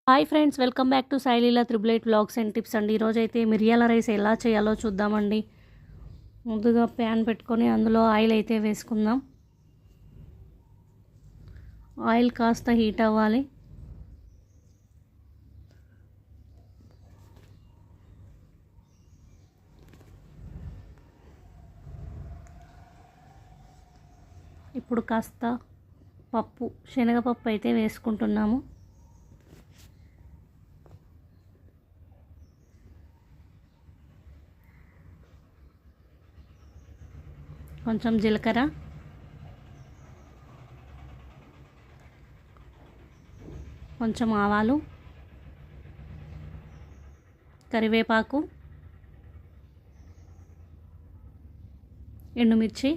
Hi friends, welcome back to Sai Leela triple eight vlogs and tips అండి. ఈరోజు అయితే మిరియాల రైస్ ఎలా చేయాలో చూద్దామండి. ముందుగా ప్యాన్ పెట్టుకొని అందులో ఆయిల్ అయితే వేసుకుందాం. ఆయిల్ కాస్త హీట్ అవ్వాలి. ఇప్పుడు కాస్త శనగపప్పు అయితే వేసుకుంటున్నాము. కొంచెం జీలకర్ర, కొంచెం ఆవాలు, కరివేపాకు, ఎండుమిర్చి,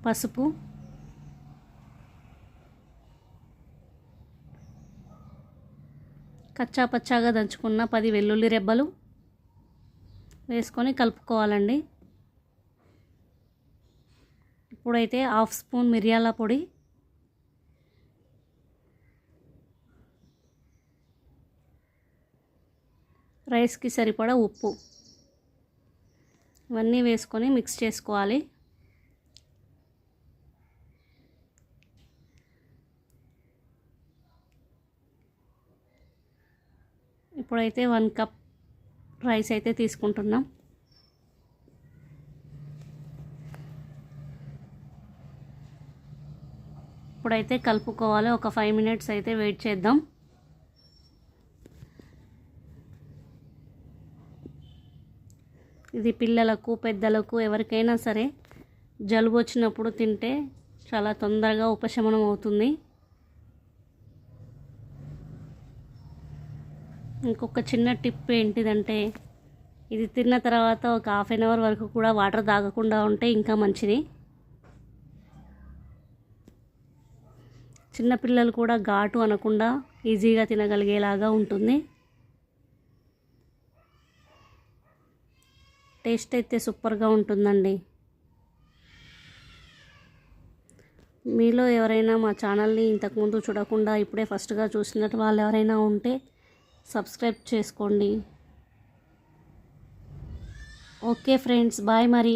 పసుపు, కచ్చా పచ్చాగా దంచుకున్న 10 వెల్లుల్లి రెబ్బలు వేసుకొని కలుపుకోవాలండి. ఇప్పుడైతే 1/2 స్పూన్ మిరియాల పొడి, రైస్కి సరిపడా ఉప్పు ఇవన్నీ వేసుకొని మిక్స్ చేసుకోవాలి. ఇప్పుడైతే 1 కప్ రైస్ అయితే తీసుకుంటున్నాం. ఇప్పుడైతే కలుపుకోవాలి. ఒక 5 మినిట్స్ అయితే వెయిట్ చేద్దాం. ఇది పిల్లలకు, పెద్దలకు ఎవరికైనా సరే జలుబు వచ్చినప్పుడు తింటే చాలా తొందరగా ఉపశమనం అవుతుంది. ఇంకొక చిన్న టిప్ ఏంటిదంటే, ఇది తిన్న తర్వాత ఒక 1/2 అవర్ వరకు కూడా వాటర్ తాగకుండా ఉంటే ఇంకా మంచిది. చిన్నపిల్లలు కూడా ఘాటు అనకుండా ఈజీగా తినగలిగేలాగా ఉంటుంది. టేస్ట్ అయితే సూపర్గా ఉంటుందండి. మీలో ఎవరైనా మా ఛానల్ని ఇంతకుముందు చూడకుండా ఇప్పుడే ఫస్ట్గా చూసినట్టు వాళ్ళు ఎవరైనా ఉంటే సబ్స్క్రైబ్ చేసుకోండి. ఓకే ఫ్రెండ్స్, బాయ్ మరి.